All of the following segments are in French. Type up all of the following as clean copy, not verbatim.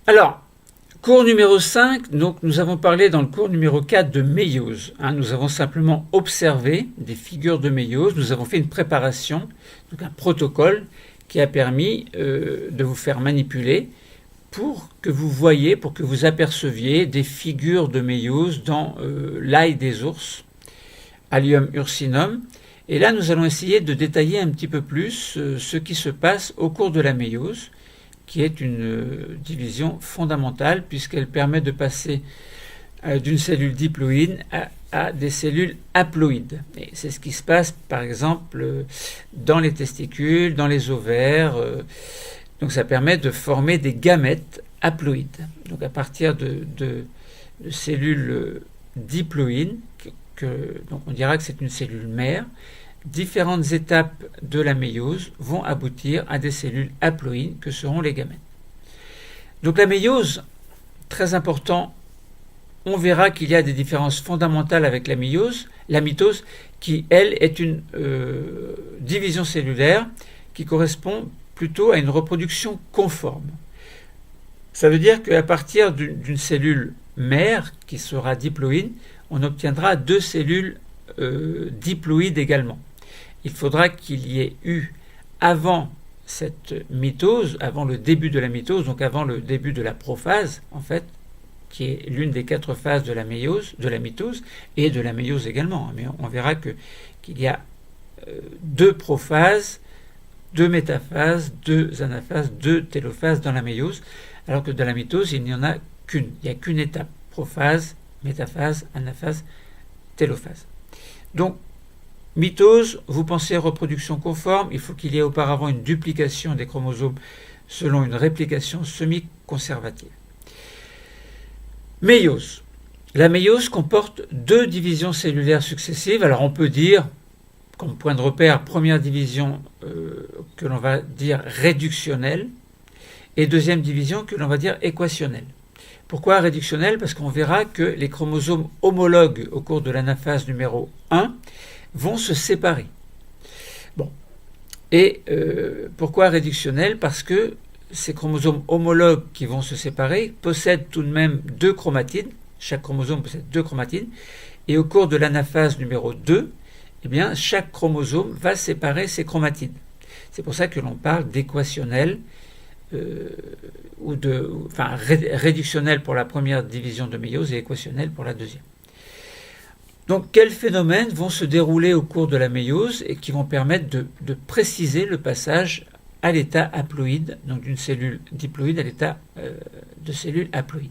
Alors, cours numéro 5, donc nous avons parlé dans le cours numéro 4 de méiose. Nous avons simplement observé des figures de méiose, nous avons fait une préparation, donc un protocole qui a permis de vous faire manipuler pour que vous voyiez, pour que vous aperceviez des figures de méiose dans l'ail des ours, Allium ursinum. Et là, nous allons essayer de détailler un petit peu plus ce qui se passe au cours de la méiose, qui est une division fondamentale puisqu'elle permet de passer d'une cellule diploïde à des cellules haploïdes. Et c'est ce qui se passe, par exemple, dans les testicules, dans les ovaires. Donc ça permet de former des gamètes haploïdes. Donc à partir de cellules diploïdes, donc on dira que c'est une cellule mère, différentes étapes de la méiose vont aboutir à des cellules haploïdes que seront les gamètes. Donc la méiose, très important, on verra qu'il y a des différences fondamentales avec la mitose qui, elle, est une division cellulaire qui correspond plutôt à une reproduction conforme. Ça veut dire qu'à partir d'une cellule mère qui sera diploïde, on obtiendra deux cellules diploïdes également. Il faudra qu'il y ait eu avant cette mitose, avant le début de la mitose, donc avant le début de la prophase, en fait, qui est l'une des 4 phases de la mitose et de la méiose également. Mais on verra qu'il y a 2 prophases, 2 métaphases, 2 anaphases, 2 télophases dans la méiose, alors que dans la mitose, il n'y en a qu'une. Il n'y a qu'une étape, prophase, métaphase, anaphase, télophase. Donc, mitose, vous pensez reproduction conforme, il faut qu'il y ait auparavant une duplication des chromosomes selon une réplication semi-conservative. Méiose. La méiose comporte 2 divisions cellulaires successives. Alors on peut dire, comme point de repère, première division que l'on va dire réductionnelle et deuxième division que l'on va dire équationnelle. Pourquoi réductionnelle? Parce qu'on verra que les chromosomes homologues au cours de l'anaphase numéro 1 vont se séparer. Bon. Et pourquoi réductionnelle? Parce que ces chromosomes homologues qui vont se séparer possèdent tout de même 2 chromatides. Chaque chromosome possède 2 chromatides. Et au cours de l'anaphase numéro 2, eh bien, chaque chromosome va séparer ses chromatides. C'est pour ça que l'on parle d'équationnelle réductionnelle pour la première division de méiose et équationnelle pour la deuxième. Donc, quels phénomènes vont se dérouler au cours de la méiose et qui vont permettre de préciser le passage à l'état haploïde, donc d'une cellule diploïde à l'état de cellule haploïde.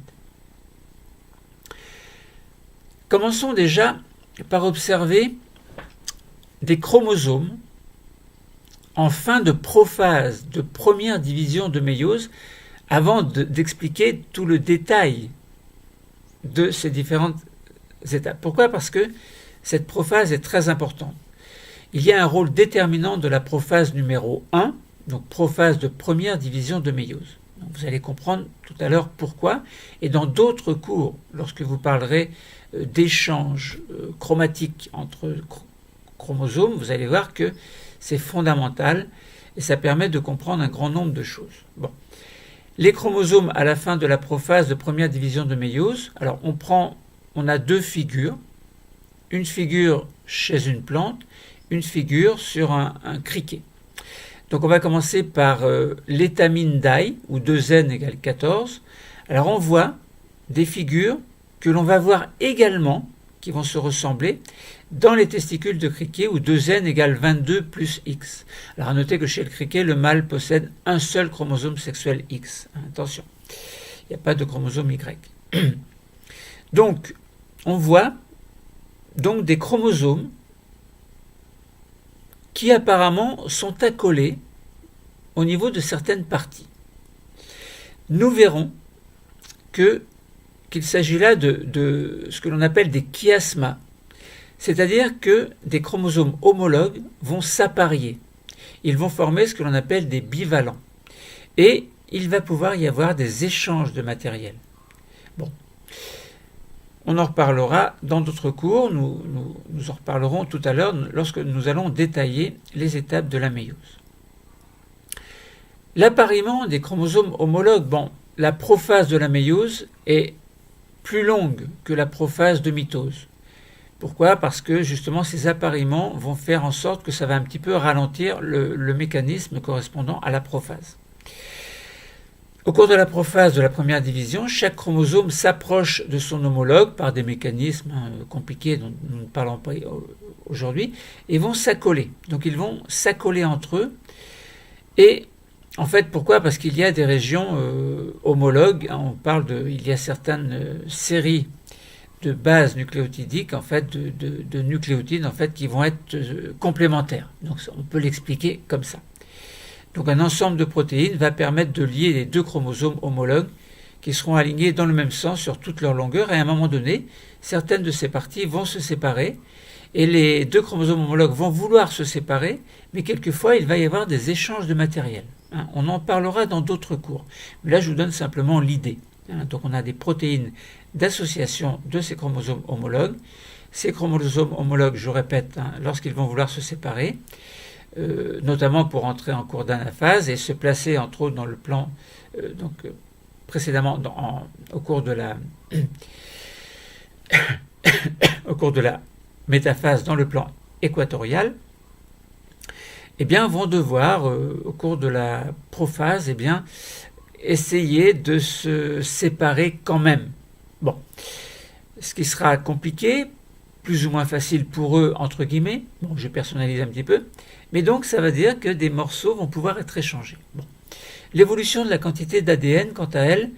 Commençons déjà par observer des chromosomes en fin de prophase, de première division de méiose, avant d'expliquer tout le détail de ces différentes étapes. Pourquoi? Parce que cette prophase est très importante. Il y a un rôle déterminant de la prophase numéro 1, donc prophase de première division de méiose. Donc vous allez comprendre tout à l'heure pourquoi. Et dans d'autres cours, lorsque vous parlerez d'échanges chromatiques entre chromosomes, vous allez voir que c'est fondamental et ça permet de comprendre un grand nombre de choses. Bon. Les chromosomes à la fin de la prophase de première division de méiose, alors on a 2 figures, une figure chez une plante, une figure sur un criquet. Donc on va commencer par l'étamine d'ail, où 2n égale 14. Alors on voit des figures que l'on va voir également, qui vont se ressembler, dans les testicules de criquet, où 2n égale 22 plus x. Alors à noter que chez le criquet, le mâle possède un seul chromosome sexuel x. Attention, il n'y a pas de chromosome y. Donc, on voit donc des chromosomes qui apparemment sont accolés au niveau de certaines parties. Nous verrons qu'il s'agit là de ce que l'on appelle des chiasmas, c'est-à-dire que des chromosomes homologues vont s'apparier. Ils vont former ce que l'on appelle des bivalents. Et il va pouvoir y avoir des échanges de matériel. Bon. On en reparlera dans d'autres cours, nous en reparlerons tout à l'heure lorsque nous allons détailler les étapes de la méiose. L'appariement des chromosomes homologues, bon, la prophase de la méiose est plus longue que la prophase de mitose. Pourquoi? Parce que justement ces appariements vont faire en sorte que ça va un petit peu ralentir le mécanisme correspondant à la prophase. Au cours de la prophase de la première division, chaque chromosome s'approche de son homologue par des mécanismes compliqués dont nous ne parlons pas aujourd'hui, et vont s'accoler. Donc ils vont s'accoler entre eux. Et en fait, pourquoi? Parce qu'il y a des régions homologues. Il y a certaines séries de bases nucléotidiques, en fait, de nucléotides, en fait, qui vont être complémentaires. Donc on peut l'expliquer comme ça. Donc un ensemble de protéines va permettre de lier les deux chromosomes homologues qui seront alignés dans le même sens sur toute leur longueur, et à un moment donné, certaines de ces parties vont se séparer, et les deux chromosomes homologues vont vouloir se séparer, mais quelquefois il va y avoir des échanges de matériel. On en parlera dans d'autres cours, mais là je vous donne simplement l'idée. Donc on a des protéines d'association de ces chromosomes homologues. Ces chromosomes homologues, je répète, lorsqu'ils vont vouloir se séparer, notamment pour entrer en cours d'anaphase et se placer entre autres dans le plan, précédemment au cours de la au cours de la métaphase dans le plan équatorial, eh bien, vont devoir, au cours de la prophase, eh bien, essayer de se séparer quand même. Bon, ce qui sera compliqué, plus ou moins facile pour eux, entre guillemets, bon, je personnalise un petit peu, mais donc ça veut dire que des morceaux vont pouvoir être échangés. Bon. L'évolution de la quantité d'ADN, quant à elle,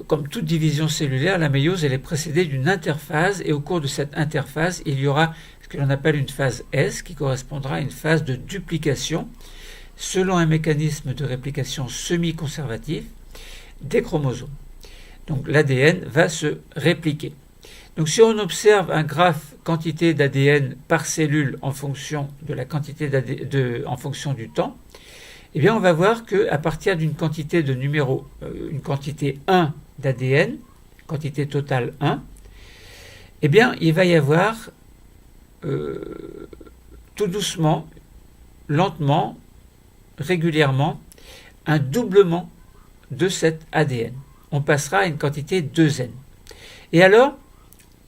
comme toute division cellulaire, la méiose elle est précédée d'une interphase, et au cours de cette interphase, il y aura ce que l'on appelle une phase S, qui correspondra à une phase de duplication, selon un mécanisme de réplication semi-conservatif des chromosomes. Donc l'ADN va se répliquer. Donc si on observe un graphe quantité d'ADN par cellule en fonction de la quantité en fonction du temps, eh bien on va voir qu'à partir d'une quantité de numéro, une quantité 1 d'ADN, quantité totale 1, eh bien il va y avoir tout doucement, lentement, régulièrement, un doublement de cet ADN. On passera à une quantité 2N. Et alors,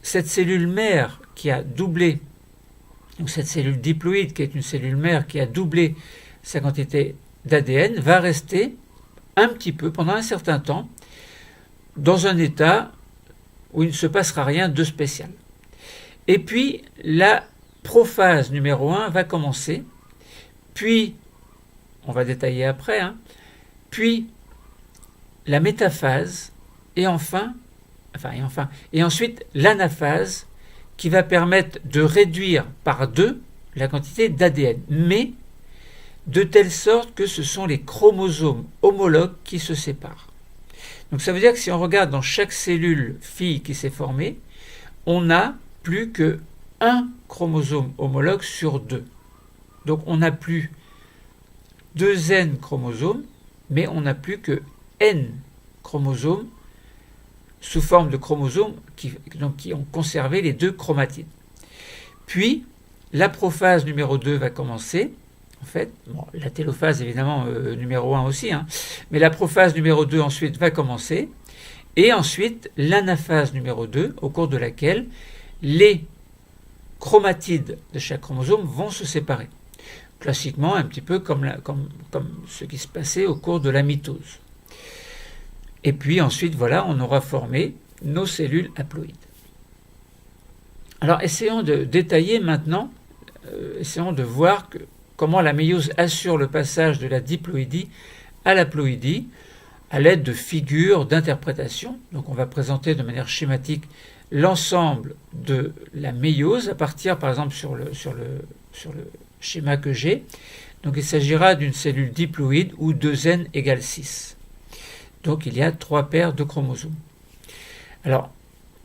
cette cellule mère qui a doublé, donc cette cellule diploïde qui est une cellule mère qui a doublé sa quantité d'ADN, va rester un petit peu, pendant un certain temps, dans un état où il ne se passera rien de spécial. Et puis, la prophase numéro 1 va commencer, puis, on va détailler après, puis la métaphase, et ensuite l'anaphase, qui va permettre de réduire par 2 la quantité d'ADN, mais de telle sorte que ce sont les chromosomes homologues qui se séparent. Donc ça veut dire que si on regarde dans chaque cellule fille qui s'est formée, on n'a plus que un chromosome homologue sur 2. Donc on n'a plus 2N chromosomes, mais on n'a plus que N chromosomes sous forme de chromosomes qui ont conservé les 2 chromatides. Puis, la prophase numéro 2 va commencer. En fait, la télophase évidemment numéro 1 aussi, mais la prophase numéro 2 ensuite va commencer. Et ensuite, l'anaphase numéro 2, au cours de laquelle les chromatides de chaque chromosome vont se séparer. Classiquement, un petit peu comme ce qui se passait au cours de la mitose. Et puis ensuite, voilà, on aura formé nos cellules haploïdes. Alors, essayons de détailler maintenant, essayons de voir comment la méiose assure le passage de la diploïdie à l'haploïdie à l'aide de figures d'interprétation. Donc, on va présenter de manière schématique l'ensemble de la méiose à partir, par exemple, sur le schéma que j'ai. Donc, il s'agira d'une cellule diploïde où 2N égale 6. Donc, il y a 3 paires de chromosomes. Alors,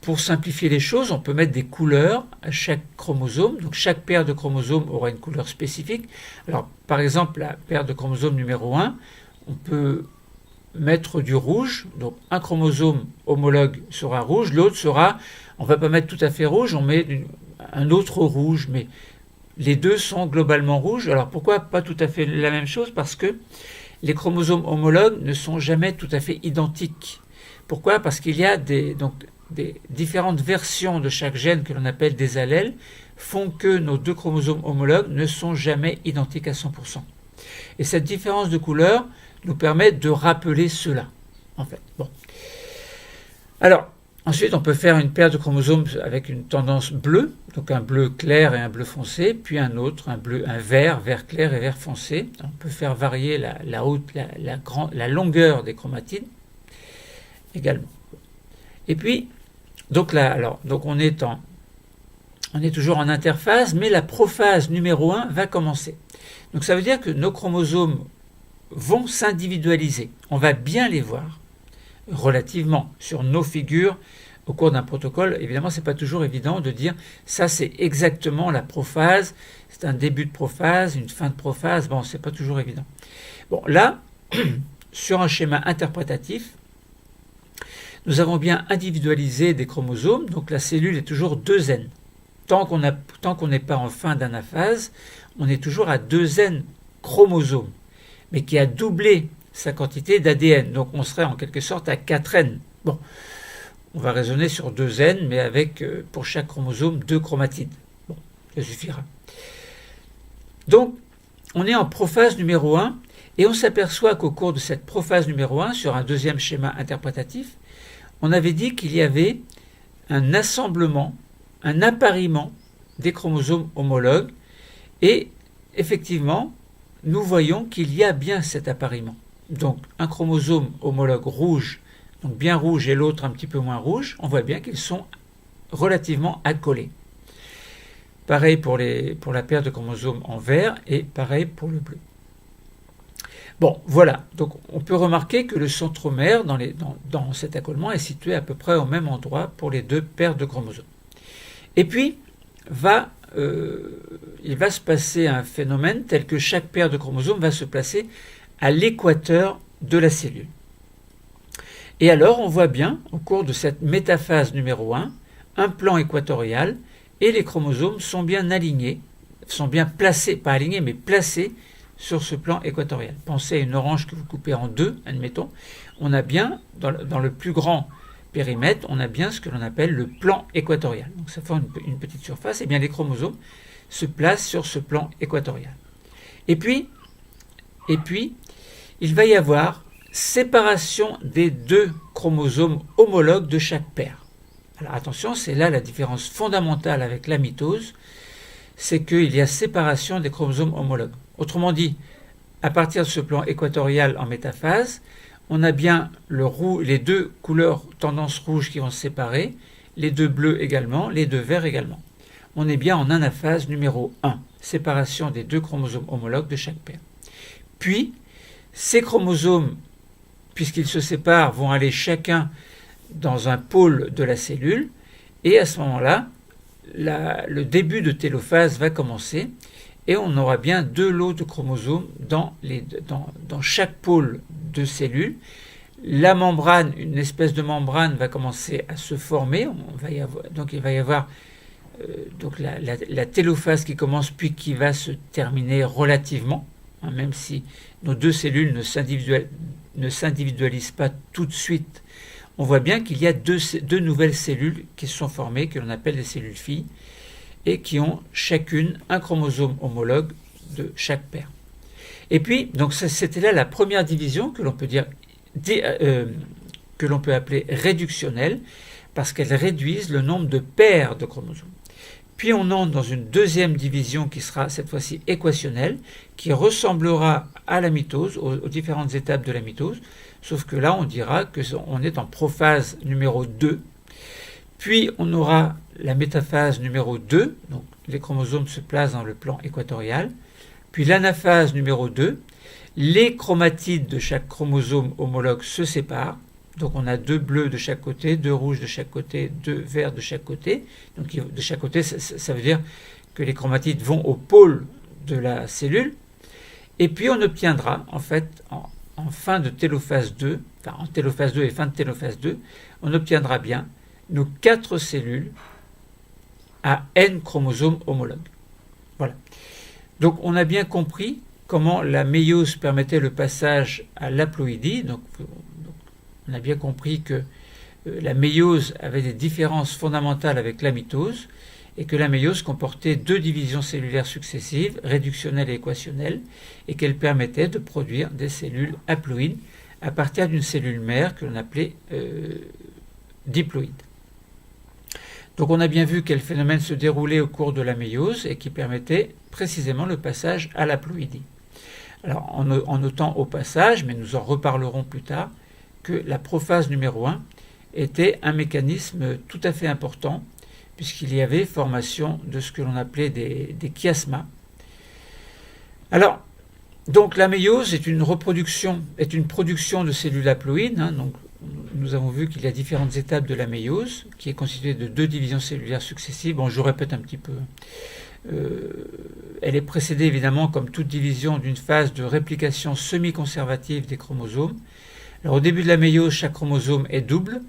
pour simplifier les choses, on peut mettre des couleurs à chaque chromosome. Donc, chaque paire de chromosomes aura une couleur spécifique. Alors, par exemple, la paire de chromosomes numéro 1, on peut mettre du rouge. Donc, un chromosome homologue sera rouge, l'autre sera, on ne va pas mettre tout à fait rouge, on met un autre rouge, mais les deux sont globalement rouges. Alors, pourquoi pas tout à fait la même chose? Parce que les chromosomes homologues ne sont jamais tout à fait identiques. Pourquoi? Parce qu'il y a des différentes versions de chaque gène que l'on appelle des allèles font que nos deux chromosomes homologues ne sont jamais identiques à 100%. Et cette différence de couleur nous permet de rappeler cela, en fait. Bon. Alors, ensuite, on peut faire une paire de chromosomes avec une tendance bleue, donc un bleu clair et un bleu foncé, puis un autre, un vert clair et vert foncé. On peut faire varier la longueur des chromatides également. Et puis, donc on est toujours en interphase, mais la prophase numéro 1 va commencer. Donc ça veut dire que nos chromosomes vont s'individualiser. On va bien les voir relativement sur nos figures au cours d'un protocole. Évidemment, ce n'est pas toujours évident de dire ça c'est exactement la prophase, c'est un début de prophase, une fin de prophase. Bon, c'est pas toujours évident. Bon, là, sur un schéma interprétatif, nous avons bien individualisé des chromosomes, donc la cellule est toujours 2N. Tant qu'on n'est pas en fin d'anaphase, on est toujours à 2N chromosomes, mais qui a doublé sa quantité d'ADN. Donc on serait en quelque sorte à 4N. Bon, on va raisonner sur 2N, mais avec pour chaque chromosome 2 chromatides. Bon, ça suffira. Donc, on est en prophase numéro 1, et on s'aperçoit qu'au cours de cette prophase numéro 1, sur un deuxième schéma interprétatif, on avait dit qu'il y avait un assemblement, un appariement des chromosomes homologues, et effectivement, nous voyons qu'il y a bien cet appariement. Donc un chromosome homologue rouge, donc bien rouge, et l'autre un petit peu moins rouge, on voit bien qu'ils sont relativement accolés. Pareil pour la paire de chromosomes en vert, et pareil pour le bleu. Bon, voilà, donc on peut remarquer que le centromère dans cet accolement est situé à peu près au même endroit pour les deux paires de chromosomes. Et puis, il va se passer un phénomène tel que chaque paire de chromosomes va se placer à l'équateur de la cellule. Et alors, on voit bien, au cours de cette métaphase numéro 1, un plan équatorial, et les chromosomes sont bien alignés, sont bien placés, pas alignés, mais placés sur ce plan équatorial. Pensez à une orange que vous coupez en deux, admettons. On a bien, dans le plus grand périmètre, on a bien ce que l'on appelle le plan équatorial. Donc ça forme une petite surface, et bien les chromosomes se placent sur ce plan équatorial. Et puis, il va y avoir séparation des deux chromosomes homologues de chaque paire. Alors attention, c'est là la différence fondamentale avec la mitose, c'est qu'il y a séparation des chromosomes homologues. Autrement dit, à partir de ce plan équatorial en métaphase, on a bien les deux couleurs tendance rouge qui vont se séparer, les deux bleus également, les deux verts également. On est bien en anaphase numéro 1, séparation des deux chromosomes homologues de chaque paire. Puis, ces chromosomes, puisqu'ils se séparent, vont aller chacun dans un pôle de la cellule, et à ce moment-là, le début de télophase va commencer, et on aura bien deux lots de chromosomes dans chaque pôle de cellule. La membrane, une espèce de membrane va commencer à se former, donc il va y avoir la télophase qui commence puis qui va se terminer relativement, même si nos deux cellules ne s'individualisent pas tout de suite. On voit bien qu'il y a deux nouvelles cellules qui se sont formées, que l'on appelle des cellules filles, et qui ont chacune un chromosome homologue de chaque paire. Et puis, donc c'était là la première division que l'on peut appeler réductionnelle, parce qu'elles réduisent le nombre de paires de chromosomes. Puis on entre dans une deuxième division qui sera cette fois-ci équationnelle, qui ressemblera à la mitose, aux différentes étapes de la mitose, sauf que là on dira qu'on est en prophase numéro 2. Puis on aura la métaphase numéro 2, donc les chromosomes se placent dans le plan équatorial. Puis l'anaphase numéro 2, les chromatides de chaque chromosome homologue se séparent. Donc on a deux bleus de chaque côté, deux rouges de chaque côté, deux verts de chaque côté. Donc de chaque côté, ça veut dire que les chromatides vont au pôle de la cellule. Et puis on obtiendra, en fait, en fin de télophase 2, enfin en télophase 2 et fin de télophase 2, on obtiendra bien nos 4 cellules à N chromosomes homologues. Voilà. Donc on a bien compris comment la méiose permettait le passage à l'haploïdie. Donc, on a bien compris que la méiose avait des différences fondamentales avec la mitose et que la méiose comportait 2 divisions cellulaires successives, réductionnelles et équationnelles, et qu'elle permettait de produire des cellules haploïdes à partir d'une cellule mère que l'on appelait diploïde. Donc on a bien vu quel phénomène se déroulait au cours de la méiose et qui permettait précisément le passage à l'haploïdie. Alors en notant au passage, mais nous en reparlerons plus tard, que la prophase numéro 1 était un mécanisme tout à fait important puisqu'il y avait formation de ce que l'on appelait des chiasmas. Alors, donc la méiose est une production de cellules haploïdes. Donc, nous avons vu qu'il y a différentes étapes de la méiose, qui est constituée de 2 divisions cellulaires successives. Bon, je répète un petit peu. Elle est précédée évidemment, comme toute division, d'une phase de réplication semi-conservative des chromosomes. Alors, au début de la méiose, chaque chromosome est double.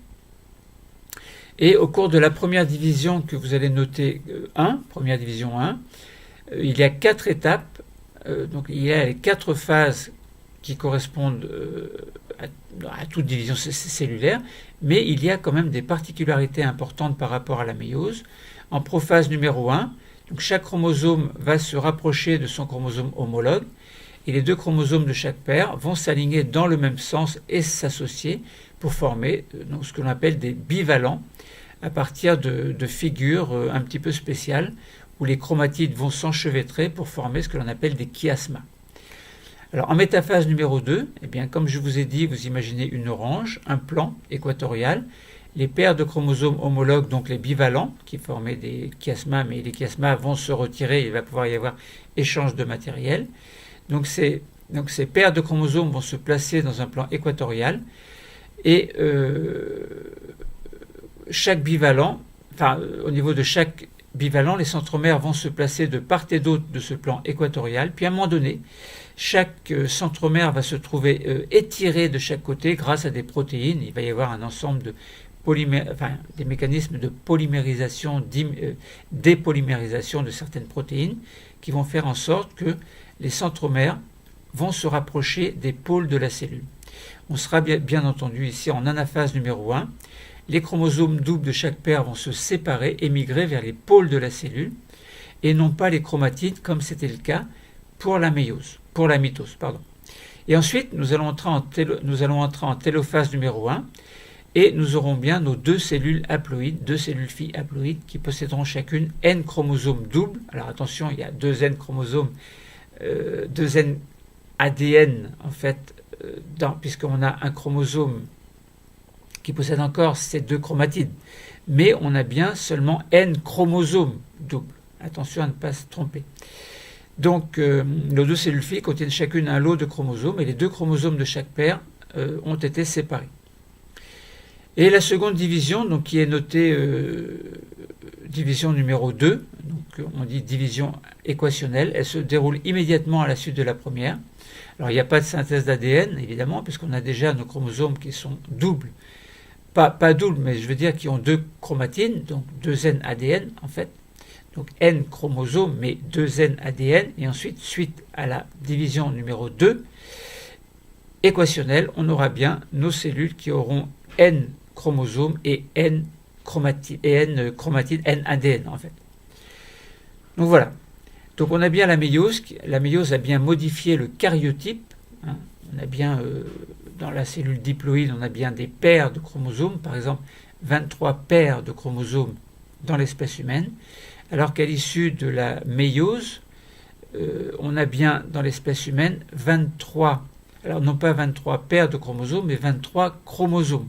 Et au cours de la première division que vous allez noter 1, première division 1, il y a 4 étapes. Donc il y a les 4 phases qui correspondent à toute division cellulaire, mais il y a quand même des particularités importantes par rapport à la méiose. En prophase numéro 1, donc chaque chromosome va se rapprocher de son chromosome homologue, et les 2 chromosomes de chaque paire vont s'aligner dans le même sens et s'associer pour former donc, ce que l'on appelle des bivalents, à partir de figures un petit peu spéciales, où les chromatides vont s'enchevêtrer pour former ce que l'on appelle des chiasmas. Alors en métaphase numéro 2, eh bien, comme je vous ai dit, vous imaginez une orange, un plan équatorial, les paires de chromosomes homologues, donc les bivalents, qui formaient des chiasmas, mais les chiasmas vont se retirer, il va pouvoir y avoir échange de matériel. Donc ces paires de chromosomes vont se placer dans un plan équatorial, et chaque bivalent, au niveau de chaque bivalent, les centromères vont se placer de part et d'autre de ce plan équatorial, puis à un moment donné, chaque centromère va se trouver étiré de chaque côté grâce à des protéines. Il va y avoir un ensemble de des mécanismes de polymérisation, dépolymérisation de certaines protéines qui vont faire en sorte que les centromères vont se rapprocher des pôles de la cellule. On sera bien entendu ici en anaphase numéro 1. Les chromosomes doubles de chaque paire vont se séparer et migrer vers les pôles de la cellule et non pas les chromatides comme c'était le cas pour la mitose. Et ensuite, nous allons entrer en télophase numéro 1 et nous aurons bien nos 2 cellules haploïdes, 2 cellules filles haploïdes qui posséderont chacune N chromosomes doubles. Alors attention, il y a 2 N chromosomes, 2 N ADN en fait, puisqu'on a un chromosome qui possède encore ces 2 chromatides. Mais on a bien seulement N chromosomes doubles. Attention à ne pas se tromper. Donc, nos 2 cellules filles contiennent chacune un lot de chromosomes et les 2 chromosomes de chaque paire ont été séparés. Et la seconde division, donc, qui est notée division numéro 2, donc on dit division équationnelle, elle se déroule immédiatement à la suite de la première. Alors, il n'y a pas de synthèse d'ADN, évidemment, puisqu'on a déjà nos chromosomes qui sont doubles. Pas doubles, mais je veux dire qui ont 2 chromatines, donc 2 N ADN en fait. Donc N chromosomes, mais 2 N ADN. Et ensuite, suite à la division numéro 2, équationnelle, on aura bien nos cellules qui auront N chromosomes et N chromatines, N ADN en fait. Donc voilà. Donc on a bien la méiose. La méiose a bien modifié le karyotype. On a bien... dans la cellule diploïde, on a bien des paires de chromosomes, par exemple 23 paires de chromosomes dans l'espèce humaine, alors qu'à l'issue de la méiose, on a bien dans l'espèce humaine 23, alors non pas 23 paires de chromosomes, mais 23 chromosomes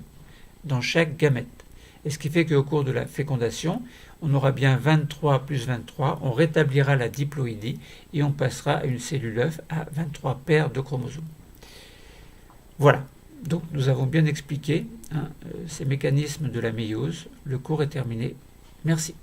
dans chaque gamète. Et ce qui fait qu'au cours de la fécondation, on aura bien 23 plus 23, on rétablira la diploïdie et on passera à une cellule œuf à 23 paires de chromosomes. Voilà, donc nous avons bien expliqué ces mécanismes de la méiose. Le cours est terminé. Merci.